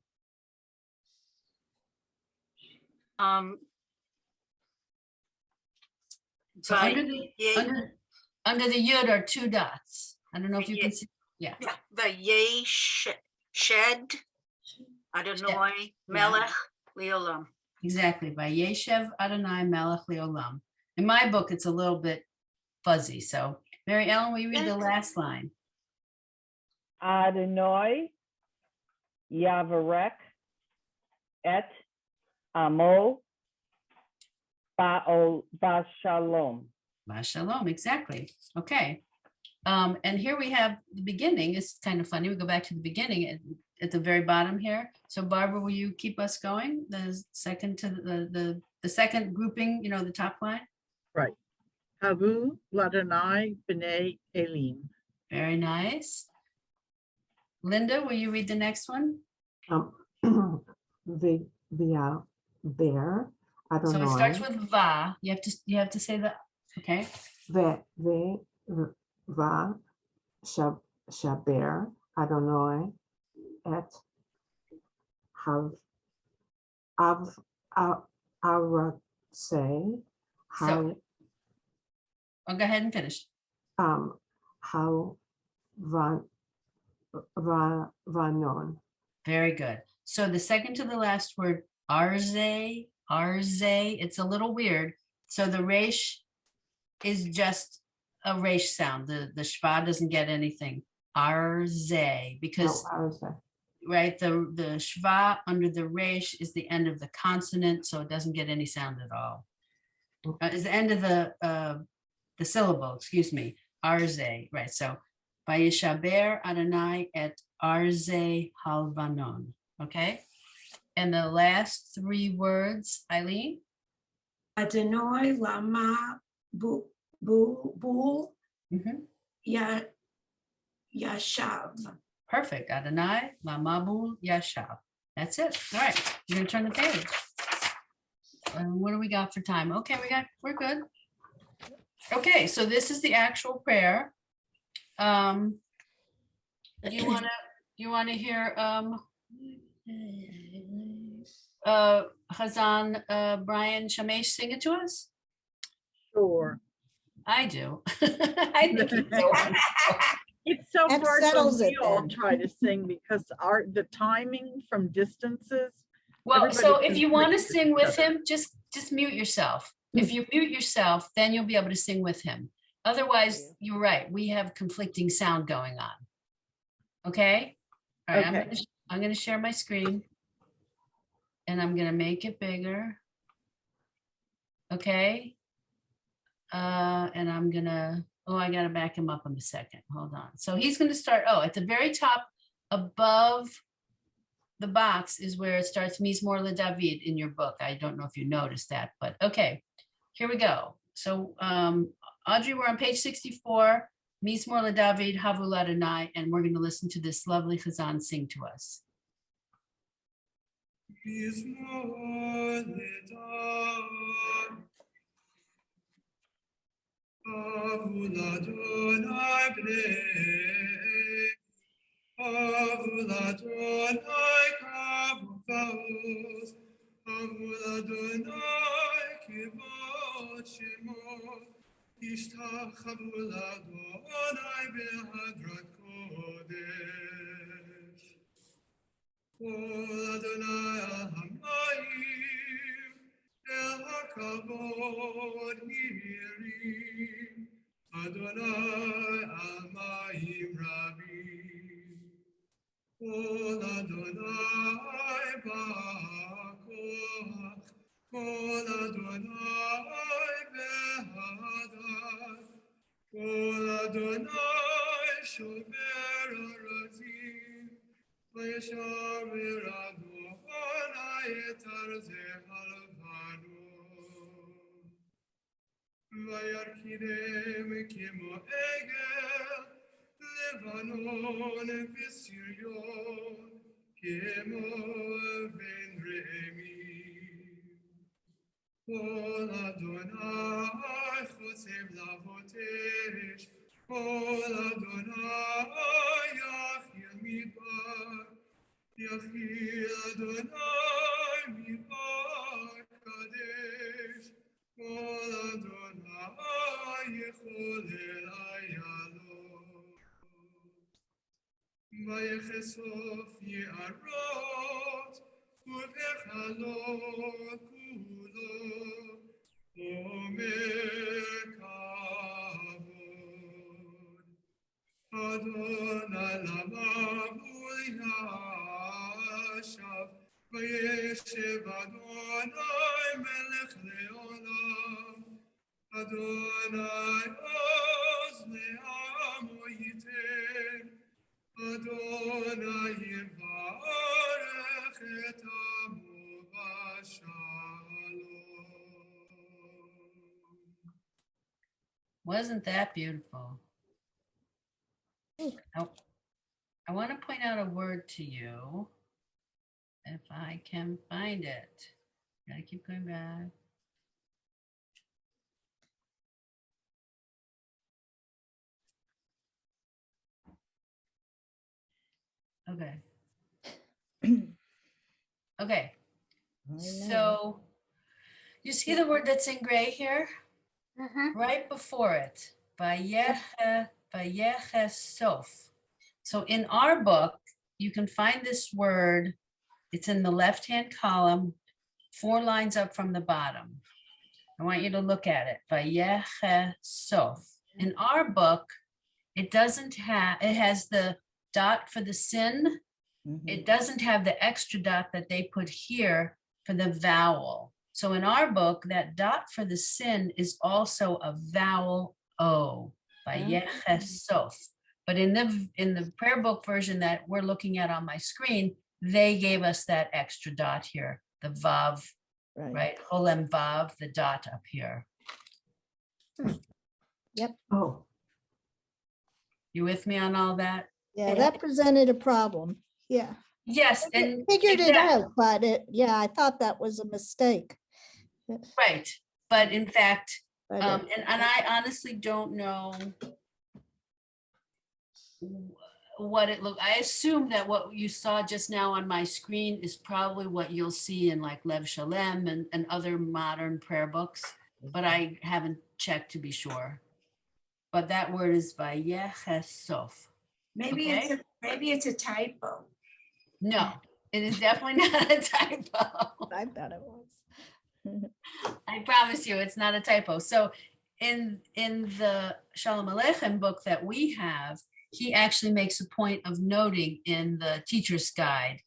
So under the, under the yud are 2 dots. I don't know if you can see. Yeah. Yeah, Vayei Shed, Adonai, Melech, Leolam. Exactly, by Yeshev Adonai Melech Leolam. In my book, it's a little bit fuzzy, so Mary Ellen, will you read the last line? Adonai Yavarech et Amo Bashalom. Shalom, exactly. Okay. And here we have the beginning. It's kind of funny. We go back to the beginning at the very bottom here. So Barbara, will you keep us going? The second to the second grouping, you know, the top line. Right. Havu Ladonai B'nai Elim. Very nice. Linda, will you read the next one? Via bear. I don't So know. it starts with va. You have to say that. Okay. Va shaber. I don't know. Et have av say how So I'll go ahead and finish. how vanon. Very good. So the second to the last word, arze, it's a little weird. So the resh is just a resh sound. The shva doesn't get anything. Arze, because right, the shva under the resh is the end of the consonant, so it doesn't get any sound at all. Is the end of the syllable, excuse me, arze, right? So Vayishaber Adonai et arze halvanon. Okay. And the last three words, Eileen. Adonai lama bul Mhm. yashav. Perfect. Adonai lamabul yashav. That's it. All right. You're gonna turn the page. What do we got for time? Okay, we're good. Okay, so this is the actual prayer. Do you want to hear Hazan Brian Shamesh sing it to us? Sure. I do. I think he's so wonderful. It's so That hard when settles it we all then. try to sing because the timing from distances. Well, so everybody if can you want to hear sing each with other. him, just mute yourself. If you mute yourself, then you'll be able to sing with him. Otherwise, you're right. We have conflicting sound going on. Okay. All right. Okay. I'm going to share my screen and I'm going to make it bigger. Okay. And I'm going to, I got to back him up in a second. Hold on. So he's going to start. At the very top above the box is where it starts Mizmor LeDavid in your book. I don't know if you noticed that, but okay, here we go. So Audrey, we're on page 64, Mizmor LeDavid, Havu Ladonai, and we're going to listen to this lovely Chazan sing to us. Mizmor LeDavid, Havu Ladonai b'nei, Havu Ladonai kavod, Havu Ladonai kivod shemo, Ishtachavu Ladonai b'hadrat kodesh. Kol Adonai al hamayim, el hakavod hirim, Adonai al mayim rabim. Kol Adonai ba'koach, Kol Adonai be'hadat, Kol Adonai shover arazim, Vayishaber Adonai et arzeh halvanon, Vayarkidem kemo egel, Levanon v'Sirion, kemo ven re'emim. Kol Adonai chosem lavotesh, Kol Adonai yachil midbar, Yachil Adonai midbar kadesh, Kol Adonai yecholel ayalon. Vayechesof ye'arot, uvechalot kulo, omer kavod. Adonai lama Adonai oz le'amo yiten, Adonai yivarech et amo b'shalom. Wasn't that beautiful? I want to point out a word to you. If I can find it. Gotta keep going back. Okay. Okay. So you see the word that's in gray here? Right before it. Vayechesof. So in our book, you can find this word. It's in the left-hand column, 4 lines up from the bottom. I want you to look at it. Vayechesof. In our book, it doesn't have, it has the dot for the sin. It doesn't have the extra dot that they put here for the vowel. So in our book, that dot for the sin is also a vowel O, Vayechesof. But in the prayer book version that we're looking at on my screen, they gave us that extra dot here, the Vav, right? Holem Vav, the dot up here. Oh, You with me on all that? Yeah, that presented a problem. Yeah. Yes, and Figured it exactly. out, but yeah, I thought that was a mistake. Right, but in fact, But, and I honestly don't know what it looked. I assume that what you saw just now on my screen is probably what you'll see in like Lev Shalem and other modern prayer books, but I haven't checked to be sure. But that word is Vayechesof. Maybe it's a typo. No, it is definitely not a typo. I thought it was. I promise you, it's not a typo. So in the Shalom Aleichem book that we have, he actually makes a point of noting in the teacher's guide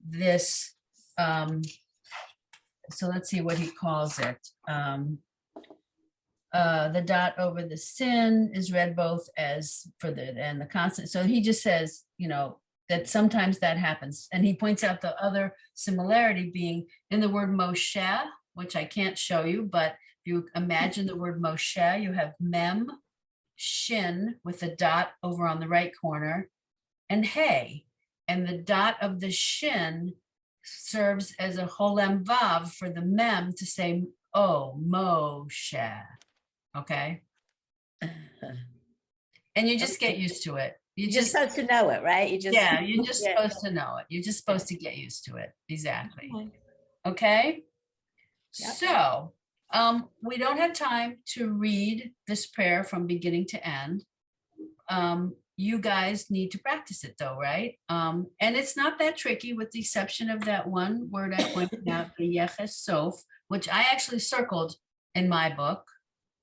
this, so let's see what he calls it. The dot over the sin is read both as for and the constant. So he just says, that sometimes that happens. And he points out the other similarity being in the word Moshe, which I can't show you, but if you imagine the word Moshe, you have mem, shin with a dot over on the right corner, and hey, and the dot of the shin serves as a holem vav for the mem to say, oh, Moshe, okay? And you just get used to it. You're just supposed to know it, right? You just. Yeah, you're just Yeah. supposed to know it. You're just supposed to get used to it. Exactly. Okay? Yep. So, we don't have time to read this prayer from beginning to end. You guys need to practice it though, right? And it's not that tricky with the exception of that one word I pointed out, the Yechesof, which I actually circled in my book.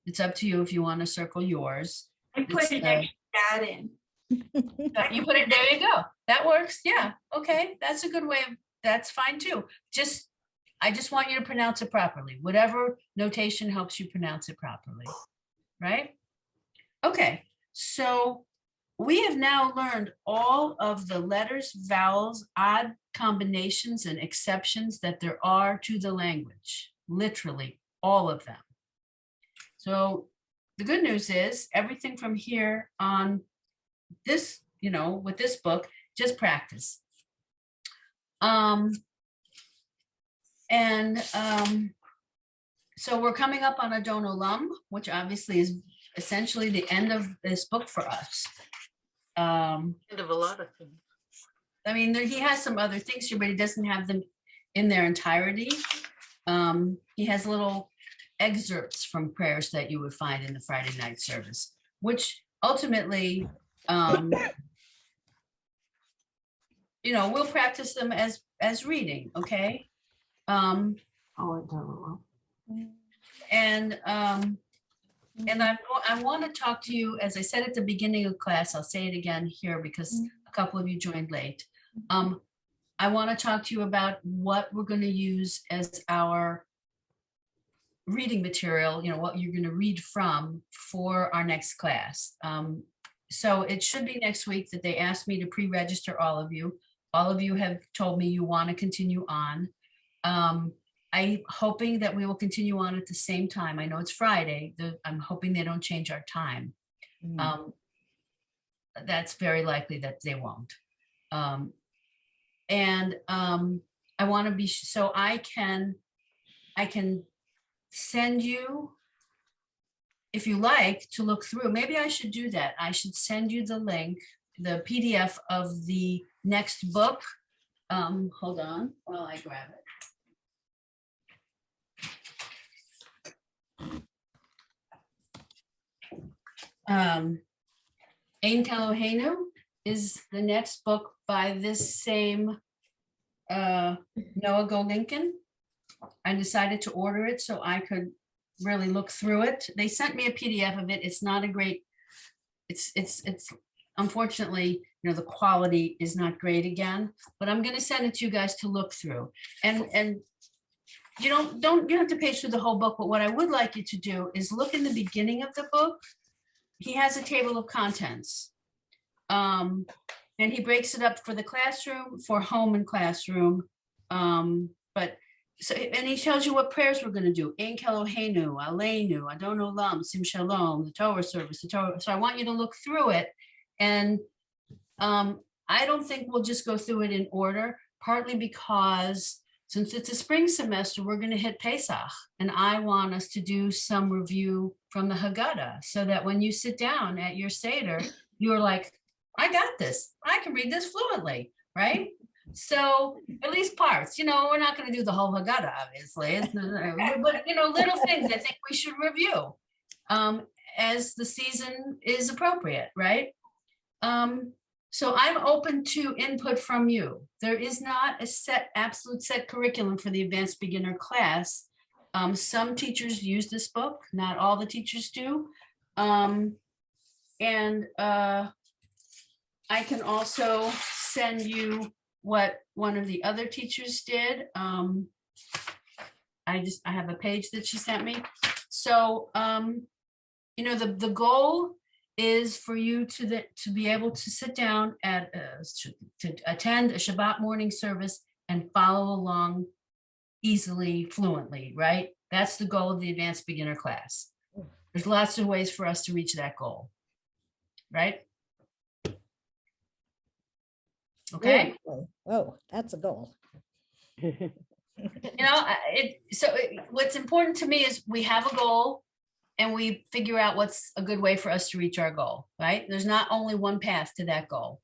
It's up to you if you want to circle yours. I put It's, an extra dot in. You put it, there you go. That works. Yeah. Okay. That's a good way of, that's fine too. I just want you to pronounce it properly. Whatever notation helps you pronounce it properly. Right? Okay. So we have now learned all of the letters, vowels, odd combinations, and exceptions that there are to the language. Literally all of them. So the good news is everything from here on this, with this book, just practice. So we're coming up on Adon Olam, which obviously is essentially the end of this book for us. End of a lot of things. I mean, he has some other things here, but he doesn't have them in their entirety. He has little excerpts from prayers that you would find in the Friday night service, which ultimately, we'll practice them as reading, okay? oh, it doesn't work. And I want to talk to you, as I said at the beginning of class, I'll say it again here because a couple of you joined late. I want to talk to you about what we're going to use as our reading material, what you're going to read from for our next class. So it should be next week that they asked me to pre-register all of you. All of you have told me you want to continue on. I'm hoping that we will continue on at the same time. I know it's Friday. I'm hoping they don't change our time. That's very likely that they won't. I want to be, so I can send you, if you like, to look through. Maybe I should do that. I should send you the link, the PDF of the next book. Hold on while I grab it. Ein Keloheinu is the next book by this same Noah Go Lincoln. I decided to order it so I could really look through it. They sent me a PDF of it. It's not a great, it's unfortunately, the quality is not great again, but I'm going to send it to you guys to look through. And you don't have to page through the whole book, but what I would like you to do is look in the beginning of the book. He has a table of contents. And he breaks it up for the classroom, for home and classroom. And he tells you what prayers we're going to do. Ein Keloheinu, Aleinu, Adon Olam, Sim Shalom, the Torah service, the Torah. So I want you to look through it. And I don't think we'll just go through it in order, partly because since it's a spring semester, we're going to hit Pesach. And I want us to do some review from the Haggadah so that when you sit down at your Seder, you're like, I got this. I can read this fluently, right? So at least parts, we're not going to do the whole Haggadah, obviously, but little things I think we should review as the season is appropriate, right? So I'm open to input from you. There is not a absolute set curriculum for the advanced beginner class. Some teachers use this book, not all the teachers do. I can also send you what one of the other teachers did. I have a page that she sent me. So, the goal is for you to be able to sit down to attend a Shabbat morning service and follow along easily, fluently, right? That's the goal of the advanced beginner class. There's lots of ways for us to reach that goal, right? Okay. Oh, that's a goal. What's important to me is we have a goal and we figure out what's a good way for us to reach our goal, right? There's not only one path to that goal.